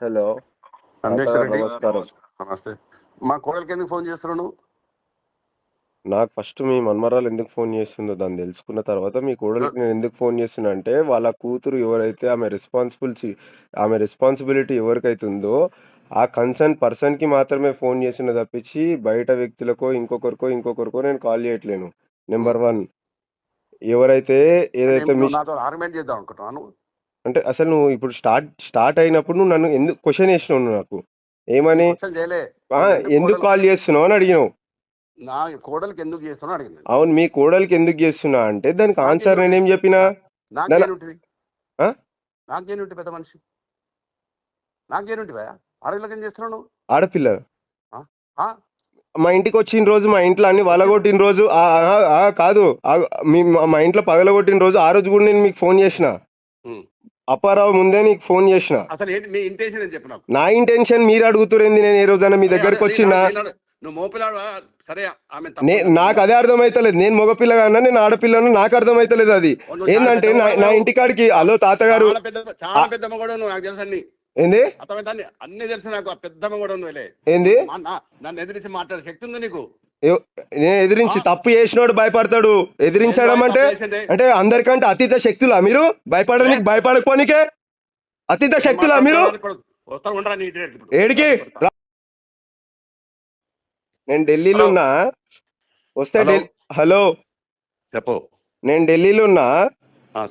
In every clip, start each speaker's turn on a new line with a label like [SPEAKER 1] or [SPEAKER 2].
[SPEAKER 1] Hello
[SPEAKER 2] Sandesh
[SPEAKER 1] తాతగారు
[SPEAKER 2] రెడ్డి
[SPEAKER 1] నమస్కారం.
[SPEAKER 2] నమస్తే. మా కోడలికి ఎందుకు ఫోన్ చేస్తున్నావు నువ్వు?
[SPEAKER 1] నాకు ఫస్ట్ మీ మన్మరాలు ఎందుకు ఫోన్ చేస్తుందో దాన్ని తెలుసుకున్న తర్వాత మీ కోడలికి నేను ఎందుకు ఫోన్ చేస్తున్నా అంటే వాళ్ళ కూతురు ఎవరైతే ఆమె రెస్పాన్సిబిలిటీ ఎవరికైతే ఉందో ఆ కన్సర్న్ పర్సన్కి మాత్రమే ఫోన్ చేస్తున్న తప్పించి బయట వ్యక్తులకో ఇంకొకరికో నేను కాల్ చేయట్లేను. నెంబర్ వన్, ఎవరైతే
[SPEAKER 2] అంటే
[SPEAKER 1] ఏదైతే
[SPEAKER 2] నువ్వు నాతో ఆర్గ్యుమెంట్ చేద్దాం అనుకుంటున్నాను.
[SPEAKER 1] అంటే అసలు నువ్వు ఇప్పుడు స్టార్ట్ అయినప్పుడు నువ్వు నన్ను ఎందుకు క్వశ్చన్ చేసినావు నువ్వు నాకు ఏమని
[SPEAKER 2] క్వశ్చన్ చేయలే.
[SPEAKER 1] ఎందుకు కాల్ చేస్తున్నావు అని అడిగినావు.
[SPEAKER 2] నా కోడలికి ఎందుకు చేస్తున్నావు అడిగింది.
[SPEAKER 1] అవును, మీ కోడలికి ఎందుకు చేస్తున్నా అంటే దానికి ఆన్సర్ నేనేం చెప్పినా?
[SPEAKER 2] నాకేనుంటివి నాకేనుంటి పెద్ద మనిషి నాకేనుంటివా? అడవిలోకి ఏం చేస్తున్నావు నువ్వు?
[SPEAKER 1] ఆడపిల్ల
[SPEAKER 2] ఆ?
[SPEAKER 1] మా ఇంటికి వచ్చిన రోజు, మా ఇంట్లో అన్ని వలగొట్టిన రోజు కాదు, మా ఇంట్లో పగలగొట్టిన రోజు ఆ రోజు కూడా నేను మీకు ఫోన్ చేసిన. అప్పారావు ముందే నీకు ఫోన్ చేసిన.
[SPEAKER 2] అసలు ఏంటి నీ ఇంటెన్షన్ అని చెప్పు నాకు.
[SPEAKER 1] నా ఇంటెన్షన్ మీరు అడుగుతురేంది? నేను ఏ రోజైనా మీ దగ్గరకు వచ్చినా?
[SPEAKER 2] నువ్వు మోపిలాడు సరే, ఆమె
[SPEAKER 1] నాకు అదే అర్థమైతలేదు. నేను మగపిల్లగా అన్నా, నేను ఆడపిల్లను, నాకు అర్థమైతలేదు. అది ఏంటంటే నా ఇంటికాడికి హలో తాతగారు
[SPEAKER 2] చాలా పెద్ద మగడు నాకు తెలుసు అన్ని.
[SPEAKER 1] ఏంది
[SPEAKER 2] అర్థమైంది? అన్ని తెలుసు నాకు. పెద్ద మగడు నువ్వులే.
[SPEAKER 1] ఏంది
[SPEAKER 2] నన్ను ఎదిరించి మాట్లాడే శక్తి ఉంది నీకు.
[SPEAKER 1] నేను ఎదిరించి తప్పు చేసినోడు భయపడతాడు. ఎదిరించడం అంటే అందరికంటే అతీత శక్తులా మీరు? భయపడకపోనికే అతీత శక్తులా మీరు? ఏడికి? నేను ఢిల్లీలో ఉన్నా. వస్తే హలో
[SPEAKER 2] చెప్పు.
[SPEAKER 1] నేను ఢిల్లీలో ఉన్నా.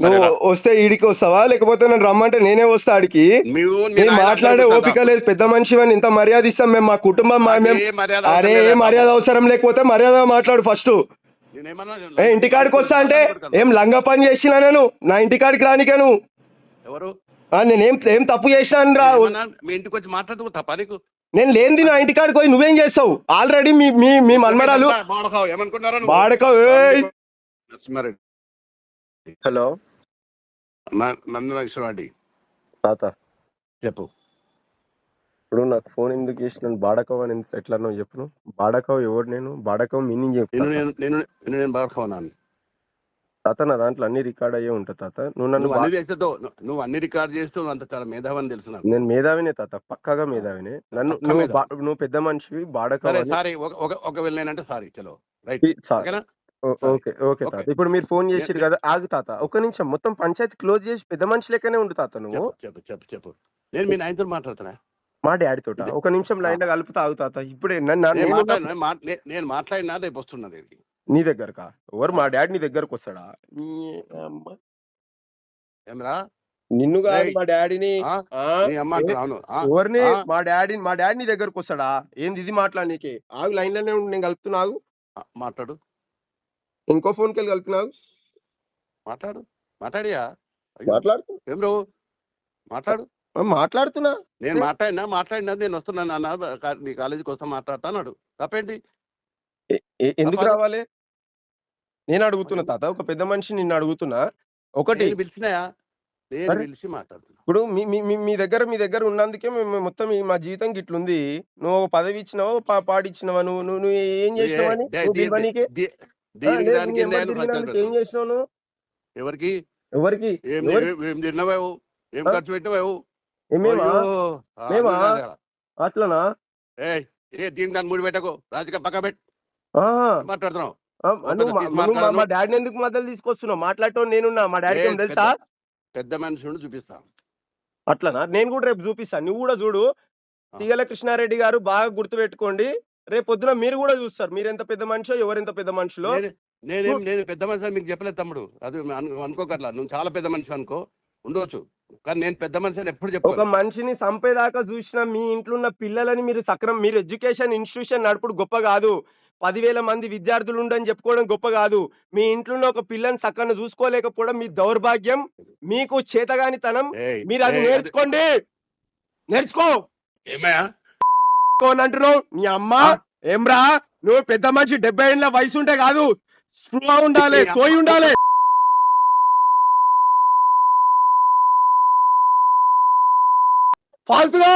[SPEAKER 1] నువ్వు వస్తే ఈడికి వస్తావా, లేకపోతే నన్ను రమ్మంటే నేనే వస్తా ఆడికి? నేను మాట్లాడే ఓపిక లేదు. పెద్ద మనిషి అని ఇంత మర్యాద ఇస్తాం మేము, మా కుటుంబం. అరే మర్యాద అవసరం లేకపోతే మర్యాద మాట్లాడు ఫస్ట్. ఇంటికాడికి వస్తా అంటే ఏం లంగ పని చేసినా నేను? నా ఇంటికాడికి రానికే నువ్వు
[SPEAKER 2] ఎవరు?
[SPEAKER 1] నేనేం తప్పు చేసినా రా?
[SPEAKER 2] మీ ఇంటికి వచ్చి మాట్లాడుతూ తప్ప నీకు? నేను
[SPEAKER 1] లేనిది నా ఇంటికాడికి పోయి నువ్వేం చేస్తావు? ఆల్రెడీ మీ మన్మరాలు హలో
[SPEAKER 2] నందనారెడ్డి
[SPEAKER 1] తాత
[SPEAKER 2] చెప్పు.
[SPEAKER 1] ఇప్పుడు నాకు ఫోన్ ఎందుకు చేసినాను? బాడకవ్ అని ఎట్లా చెప్పు. బాడకవ్ ఎవరు? నేను బాడకవ్ మీనింగ్ చెప్పు.
[SPEAKER 2] నేను బాడకవనాను
[SPEAKER 1] తాత. నా దాంట్లో అన్ని రికార్డ్ అయ్యే ఉంటా తాత.
[SPEAKER 2] నువ్వు అన్ని రికార్డ్ చేస్తూ అంత చాలా మేధావని తెలుసు నాకు.
[SPEAKER 1] నేను మేధావినే తాత, పక్కాగా మేధావినే. నువ్వు పెద్ద మనిషివి. బాడకవ్
[SPEAKER 2] సారీ ఒకవేళ నేనంటే సారీ. చలో రైట్.
[SPEAKER 1] ఓకే తాత. ఇప్పుడు మీరు ఫోన్ చేసిరు కదా, ఆగు తాత ఒక నిమిషం. మొత్తం పంచాయతీ క్లోజ్ చేసి పెద్ద మనిషి లెక్కనే ఉండు తాత నువ్వు.
[SPEAKER 2] చెప్పు. నేను మీ నాయనతో మాట్లాడుతున్నా.
[SPEAKER 1] మా డాడీ తోట ఒక నిమిషం లైన్ లో కలుపుతా, ఆగు తాత. ఇప్పుడే
[SPEAKER 2] నేను మాట్లాడినా రేపు వస్తున్నా
[SPEAKER 1] నీ దగ్గరకా? ఎవరు? మా డాడీ నీ దగ్గరకు వస్తాడా?
[SPEAKER 2] ఏమరా?
[SPEAKER 1] నిన్ను కాదు, మా డాడీని. ఎవరిని? మా డాడీ నీ దగ్గరకు వస్తాడా? ఏంది ఇది మాట్లాడనీకి? ఆగు లైన్ లోనే ఉండి, నేను కలుపుతున్నా, ఆగు.
[SPEAKER 2] మాట్లాడు.
[SPEAKER 1] ఇంకో ఫోన్ కెళ్ళి కలిపినావు.
[SPEAKER 2] మాట్లాడియా? ఏం రావు
[SPEAKER 1] మాట్లాడుతున్నా.
[SPEAKER 2] నేను మాట్లాడినా నేను వస్తున్నాను నీ కాలేజీకి వస్తా మాట్లాడతాడు. తప్పేంటి?
[SPEAKER 1] ఎందుకు రావాలి? నేను అడుగుతున్నా తాత, ఒక పెద్ద మనిషి నిన్ను అడుగుతున్నా. ఒకటి
[SPEAKER 2] పిలిచినాయా? నేను పిలిచి మాట్లాడుతున్నా.
[SPEAKER 1] ఇప్పుడు మీ దగ్గర ఉన్నందుకే మేము మొత్తం మా జీవితం గిట్లుంది. నువ్వు పదవి ఇచ్చినావు, పాడిచ్చినావా? నువ్వు ఏం చేసినావని? ఏం చేసినావు నువ్వు? ఎవరికి
[SPEAKER 2] ఏం తిన్నావు? ఏం ఖర్చు పెట్టినావు?
[SPEAKER 1] అట్లనా?
[SPEAKER 2] దీని దాన్ని ముడి పెట్టకు, రాజకీయ పక్క పెట్టు. మాట్లాడుతున్నావు.
[SPEAKER 1] మా డాడీని ఎందుకు మధ్యలో తీసుకొస్తున్నావు? మాట్లాడటం నేనున్నా. మా డాడీకి ఏం తెలుసా?
[SPEAKER 2] పెద్ద మనిషి చూపిస్తా. అట్లనా?
[SPEAKER 1] నేను కూడా రేపు చూపిస్తాను. నువ్వు కూడా చూడు. తీగల కృష్ణారెడ్డి గారు బాగా గుర్తు పెట్టుకోండి. రేపు పొద్దున మీరు కూడా చూస్తారు మీరు ఎంత పెద్ద మనిషో, ఎవరెంత పెద్ద మనుషులో.
[SPEAKER 2] నేను పెద్ద మనిషి మీకు చెప్పలేదు తమ్ముడు. అది అనుకోకట్లా. నువ్వు చాలా పెద్ద మనిషి అనుకో ఉండవచ్చు, కానీ నేను పెద్ద మనిషి అని ఎప్పుడు చెప్పు.
[SPEAKER 1] ఒక మనిషిని చంపేదాకా చూసిన మీ ఇంట్లో ఉన్న పిల్లలని మీరు ఎడ్యుకేషన్ ఇన్స్టిట్యూషన్ నడుపుడు గొప్ప కాదు. 10,000 మంది విద్యార్థులు ఉండని చెప్పుకోవడం గొప్ప కాదు. మీ ఇంట్లో ఒక పిల్లని చక్కగా చూసుకోలేకపోవడం మీ దౌర్భాగ్యం, మీకు చేతగానితనం. మీరు అది నేర్చుకోండి. నేర్చుకో. అంటున్నావు నీ అమ్మ? ఏమ్రా నువ్వు? పెద్ద మనిషి 70 ఏళ్ళ వయసు ఉంటే కాదు, స్పృహ ఉండాలి, సోయి ఉండాలి. ఫాల్తుగా